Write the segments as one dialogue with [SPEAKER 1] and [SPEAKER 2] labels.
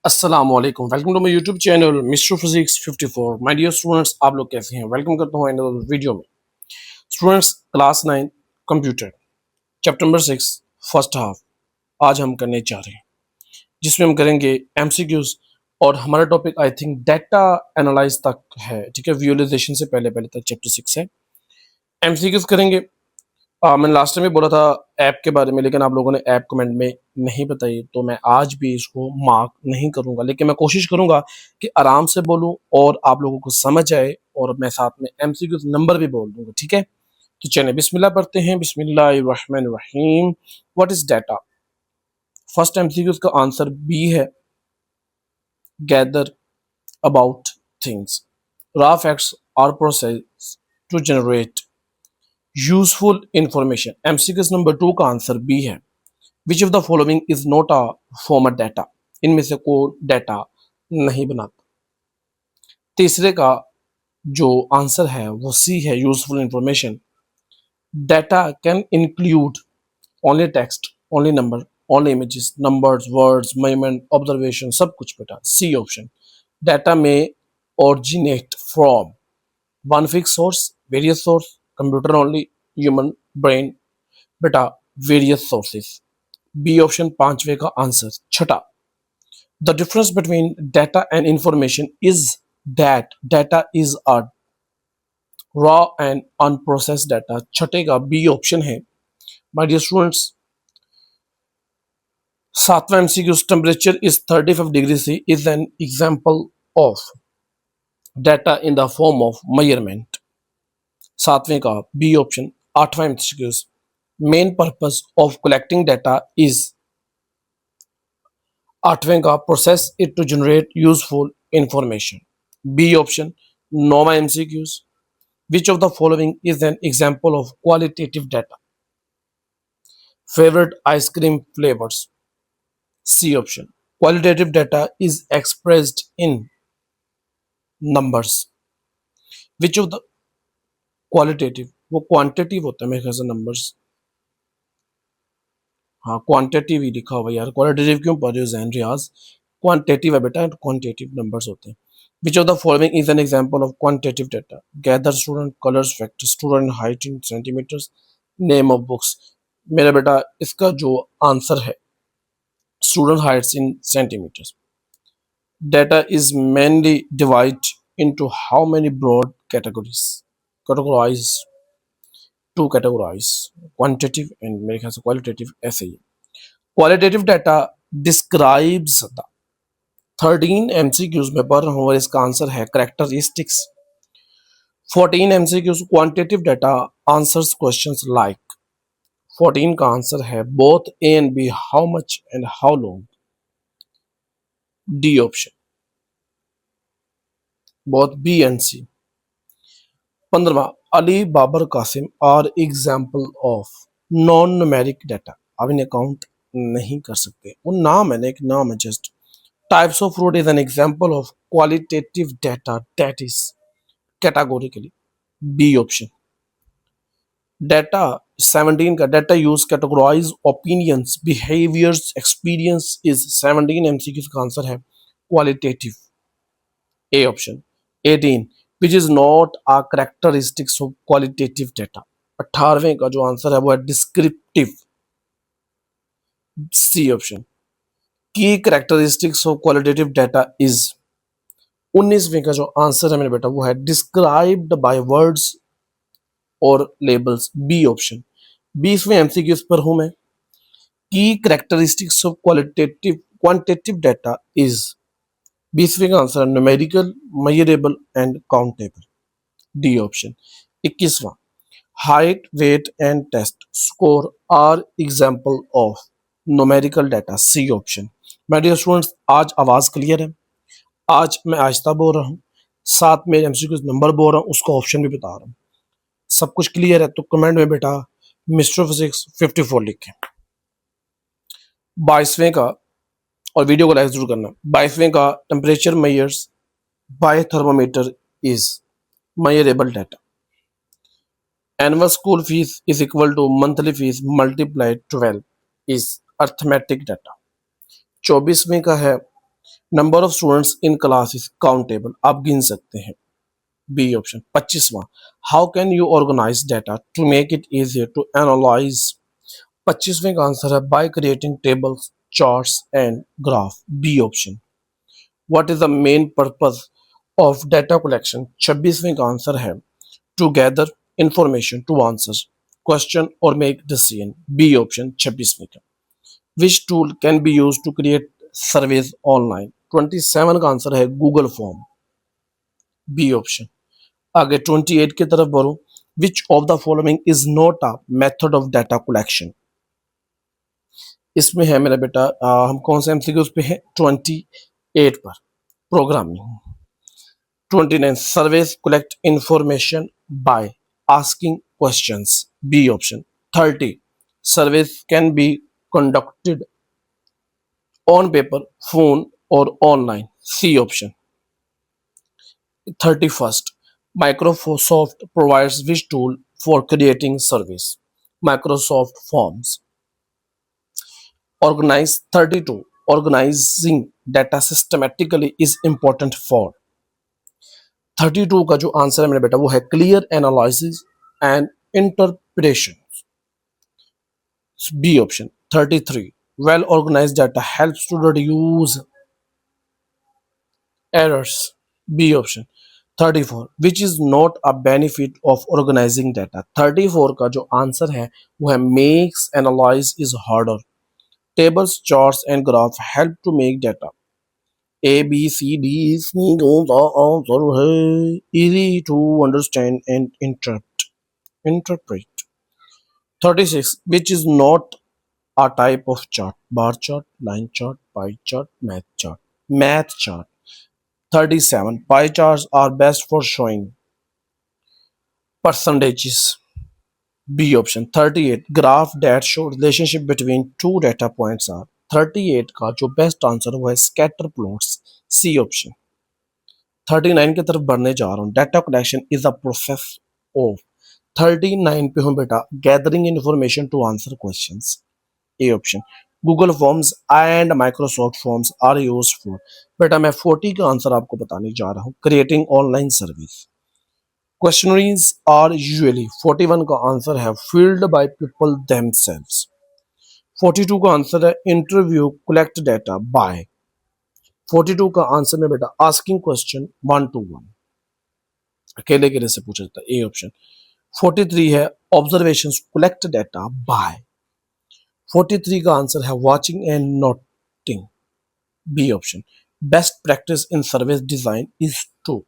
[SPEAKER 1] अस्सलामुअलैकुम, welcome to my YouTube channel Mister Physics 54। My dear students, आप लोग कैसे हैं? वेलकम करता हूं अनदर वीडियो में। Students, class 9 computer chapter number 6 first half आज हम करने जा रहे हैं, जिसमें हम करेंगे एमसीक्यूज। और हमारा topic I think data analyse तक है, ठीक है। विजुअलाइजेशन से पहले पहले तक चैप्टर 6 है। एमसीक्यूज करेंगे। मैंने लास्ट टाइम भी बोला था ऐप के बारे में, लेकिन आप लोगों ने ऐप कमेंट में नहीं बताई, तो मैं आज भी इसको मार्क नहीं करूंगा, लेकिन मैं कोशिश करूंगा कि आराम से बोलूं और आप लोगों को समझ आए, और मैं साथ में एमसीक्यू नंबर भी बोल दूंगा, ठीक है। तो चलिए बिस्मिल्लाह पढ़ते हैं। बिस्मिल्लाहिर्रहमानिर्रहीम। What is data? First MCQ का आंसर बी है, gather about things. Raw facts are process to generate useful information. MCQ number 2 का आंसर बी है, which of the following is not a format data. इनमें से कोई data नहीं बनाता। तीसरे का जो आंसर है वो सी है, useful information. Data can include only text, only number, only images, numbers, words, measurement, observation, सब कुछ बेटा सी ऑप्शन। डाटा में originate from one fix source, various source, computer only, human brain, बेटा वेरियस सोर्सेस। बी ऑप्शन पांचवे का answer. छठा, the difference between data and information is that data is a raw and unprocessed data. छठे का B option है। My dear students, सातवां MCQ, temperature is 35 degree C is an example of data in the form of measurement. सातवें का B option. आठवां MCQ, main purpose of collecting data is. आठवें का, process it to generate useful information. B option. नौवां MCQs, which of the following is an example of qualitative data. Favourite ice cream flavours. C option. Qualitative data is expressed in numbers. Which of the qualitative, वो quantitative होता है मेरे ख्याल से numbers. हाँ, quantitative ही लिखा हुआ यार, क्वालिटेटिव क्यों पढ़ रहे हो जहन रियाज? क्वांटिटिव है बेटा, क्वांटिटिव नंबर्स होते हैं। Which of the following is an example of quantitative data. Gather student colours factor student height in centimetres, name of books. मेरा बेटा इसका जो आंसर है, student heights in centimetres. Data is mainly divide into how many broad categories? Categorize, two categorize, quantitative and मेरे ख्याल से qualitative, ऐसे ही। Qualitative data describes the. 13 MCQs में पढ़ रहा हूँ और इसका आंसर है characteristics. 14 MCQs, quantitative data answers questions like. 14 का आंसर है both A and B, how much and how long. D option, both B and C. 15वां, Ali Babar Qasim are example of non numeric data. अब इन्हें काउंट नहीं कर सकते, वो नाम है, एक नाम है just. Types of fruit is an example of qualitative data that is categorically. B option. Data 17 का, data use categorize opinions, behaviours, experiences is 17 MCQ का आंसर है qualitative. A option. 18, which is not a characteristics of qualitative data. 18वें का जो answer है वो है descriptive. C option. Key characteristics of qualitative data is. 19वें का जो आंसर है मेरे बेटा वो है डिस्क्राइब्ड बाय वर्ड्स और लेबल्स। B option. 20वें एमसीक्यू पर हूं मैं। Key characteristics of qualitative quantitative data is. 20वें का आंसर है numerical, measurable and countable. D option. 21वां, height, weight and test score are example of numerical data. C option. My dear students, आज आवाज क्लियर है, आज मैं आहिस्ता बोल रहा हूँ, साथ में एमसीक्यू नंबर बोल रहा हूँ, उसका ऑप्शन भी बता रहा हूँ। सब कुछ क्लियर है तो कमेंट में बेटा मिस्टर फिजिक्स 54 लिखें। 22वें का, और वीडियो को लाइक जरूर करना। 22वें का, temperature measures by thermometer is measurable data. Annual school fees is equal to monthly fees multiply 12 is arithmetic data. 24वें का है, number of students in class is countable, आप गिन सकते हैं। B option. 25वां, how can you organise data to make it easier to analyse. 25वें का आंसर है by creating tables, charts and graph. B option. What is the main purpose of data collection. 26वें का आंसर है to gather information to answer question और make decision. B option 26वें का। Which tool can be use to create surveys online. 27 का answer है Google form. B option. आगे 28 की तरफ बढ़ो। विच of the following is not a method of data collection. इसमें है मेरा बेटा हम कौन से एमसीक्यूज पे हैं 28 पर। Programming. 29 surveys collect information by asking questions. B option. 30 surveys can be conducted on paper, phone or online. C option. 31st, Microsoft provides which tool for creating surveys? Microsoft Forms. Organize. 32, organizing data systematically is important for. 32 का जो answer है मेरे बेटा वो है clear analysis and interpretation. B option. 33, well organized data helps to reduce errors. B option. 34, which is not a benefit of organizing data. 34 का जो answer है वो है makes analyze is harder. Tables, charts and graph help to make data. A B C D C the answer है easy to understand and interpret. 36, which is not a type of chart. Bar chart, line chart, pie chart, math chart. Math chart. 37, pie charts are best for showing percentages. B option. 38, graph that show relationship between two data points are. 38 का जो best answer हुआ है scatter plots. C option. 39 की तरफ बढ़ने जा रहा हूँ। Data collection is a process of. 39 पे हूँ बेटा gathering information to answer questions. A option. Google forms and Microsoft forms are used for. बेटा मैं 40 का आंसर आपको बताने जा रहा हूँ creating online service. Questionnaires are usually 41 का आंसर है filled by people themselves. 42 का आंसर है इंटरव्यू कलेक्ट डाटा बाय। 42 का आंसर में बेटा आस्किंग क्वेश्चन 1 to 1 अकेले अकेले से पूछा जाता है। A option. 43 है ऑब्जर्वेशंस कलेक्ट डाटा बाय। 43 का आंसर है watching and noting. B option. Best practice in service design is to.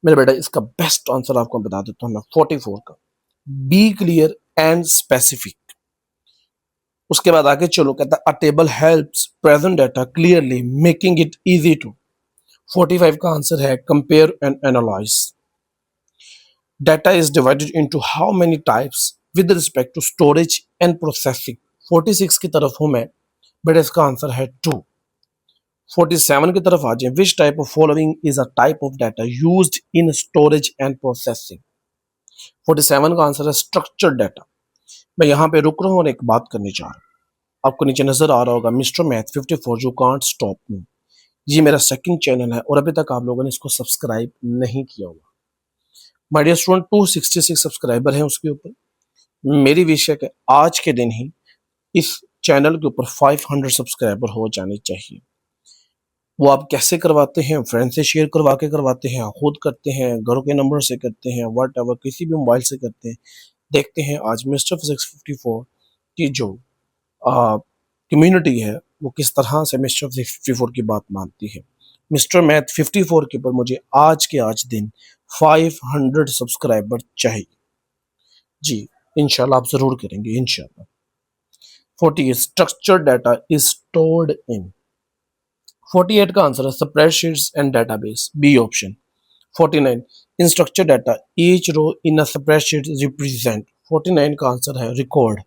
[SPEAKER 1] मेरे बेटा इसका बेस्ट आंसर आपको बता देता हूं मैं 44 का। Be clear and specific. उसके बाद आगे चलो कहता है a table helps present data clearly making it easy to. 45 का आंसर है compare and analyse. Data is divided into how many types with respect to storage and processing. 46 की तरफ हूं मैं बेटा इसका आंसर है 2। 47 की तरफ आ जाए विच type of following is a type of data used in storage and processing. 47 का आंसर है स्ट्रक्चर्ड डाटा। मैं यहाँ पे रुक रहा हूँ और एक बात करनी चाह रहा हूँ। आपको नीचे नजर आ रहा होगा mister math 54 you can't stop me. ये मेरा सेकंड चैनल है और अभी तक आप लोगों ने इसको सब्सक्राइब नहीं किया होगा। माय डियर स्टूडेंट 266 सब्सक्राइबर हैं उसके ऊपर। मेरी विश है कि आज के दिन ही इस चैनल के ऊपर 500 सब्सक्राइबर हो जाने चाहिए। वो आप कैसे करवाते हैं? फ्रेंड से शेयर करवा के करवाते हैं, खुद करते हैं, घरों के नंबर से करते हैं, वट एवर किसी भी मोबाइल से करते हैं। देखते हैं आज मिस्टर फिजिक्स 54 की जो कम्युनिटी है वो किस तरह से मिस्टर फिजिक्स 54 की बात मानती है। मिस्टर मैथ 54 के ऊपर मुझे आज के आज दिन 500 सब्सक्राइबर चाहिए। जी इंशाल्लाह आप जरूर करेंगे इंशाल्लाह। 48 structure data is stored in. 48 का आंसर है spreadsheets and database. B option. 49 in structure data each row in a spreadsheet represent. 49 का आंसर है record.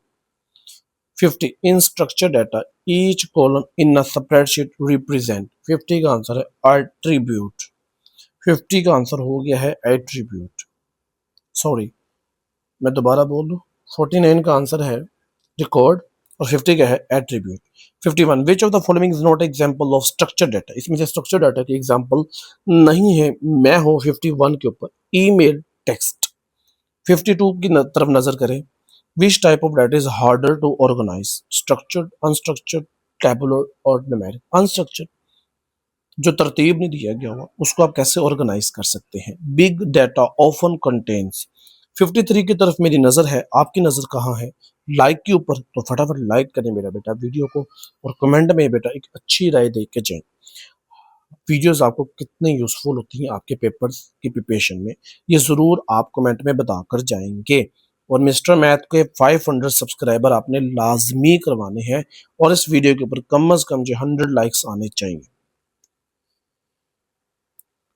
[SPEAKER 1] 50 in structure data each column in a spreadsheet represent. 50 का answer है attribute. 50 का answer हो गया है एट्रीब्यूट। सॉरी मैं दोबारा बोल दूं। 49 का आंसर है रिकॉर्ड और 50 का है attribute. 51 which of the following is not example of structure data, इसमें से स्ट्रक्चर डाटा की एग्जांपल नहीं है। मैं हूँ 51 के ऊपर, ईमेल टेक्स्ट। 52 की तरफ नजर करें, which type of data is harder to organise, structured, unstructured, tabular और न्यूमेरिक। अनस्ट्रक्चर्ड, जो तरतीब नहीं दिया गया हुआ, उसको आप कैसे ऑर्गेनाइज कर सकते हैं। Big data often contains. 53 की तरफ मेरी नजर है, आपकी नजर कहाँ है? लाइक के ऊपर, तो फटाफट लाइक करें मेरा बेटा वीडियो को, और कमेंट में बेटा एक अच्छी राय दे के जाएं। वीडियोस आपको कितने यूजफुल होती हैं आपके पेपर्स की प्रिपरेशन में, ये जरूर आप कमेंट में बताकर जाएंगे। और मिस्टर मैथ के 500 सब्सक्राइबर आपने लाजमी करवाने हैं, और इस वीडियो के ऊपर कम अज कम जो 100 लाइक्स आने चाहिए।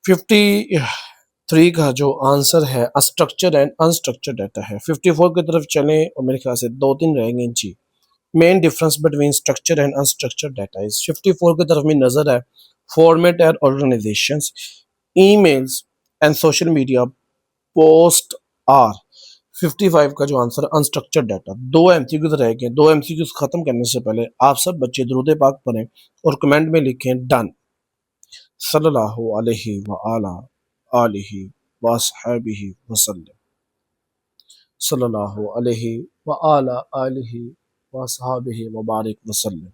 [SPEAKER 1] 53 का जो आंसर है स्ट्रक्चर एंड अनस्ट्रक्चर डाटा है। 54 की तरफ चलें, और मेरे ख्याल से 2-3 रहेंगे जी। Main difference between structure and unstructure data is, 54 की तरफ में नजर है, format and organisations, emails and social media post are. 55 का जो आंसर अनस्ट्रक्चर्ड डाटा। 2 एमसीक्यूज रह गए, 2 एमसीक्यूज खत्म करने से पहले आप सब बच्चे दुरूद पाक पढ़ें और कमेंट में लिखें डन। सल्लल्लाहु अलैहि व आला आलिहि व अस्हाबिहि वसल्लम। सल्लल्लाहु अलैहि व आला आलिहि व अस्हाबिहि व बारिक वसल्लम।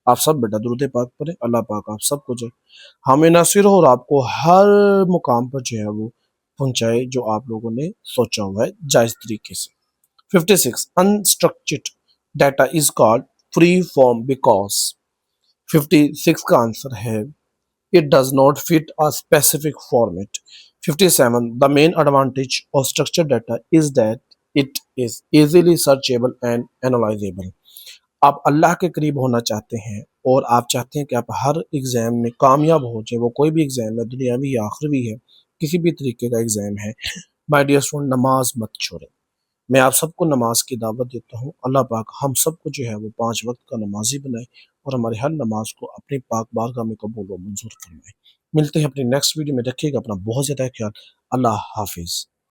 [SPEAKER 1] आप सब बेटा दुरूद पाक पढ़ें, अल्लाह पाक आप सबको जो हमें न सिर्फ और आपको हर मुकाम पर जो है वो पहुंचाए जो आप लोगों ने सोचा हुआ है जायज तरीके से। 56 unstructured data is called free form because. 56 का आंसर है it does not fit a specific format. 57 the main advantage of structured data is that it is easily searchable and analyzable. आप अल्लाह के करीब होना चाहते हैं और आप चाहते हैं कि आप हर एग्जाम में कामयाब हो जाए, वो कोई भी एग्जाम है, दुनियावी या आखिरी है, किसी भी तरीके का एग्जाम है। माय डियर स्टूडेंट, नमाज मत छोड़ें। मैं आप सबको नमाज की दावत देता हूँ। अल्लाह पाक हम सबको जो है वो 5 वक्त का नमाजी बनाए, और हमारी हर नमाज को अपनी पाक बारगाह में कबूल व मंजूर फरमाए। मिलते हैं अपनी नेक्स्ट वीडियो में, रखिएगा अपना बहुत ज़्यादा ख्याल। अल्लाह हाफिज़।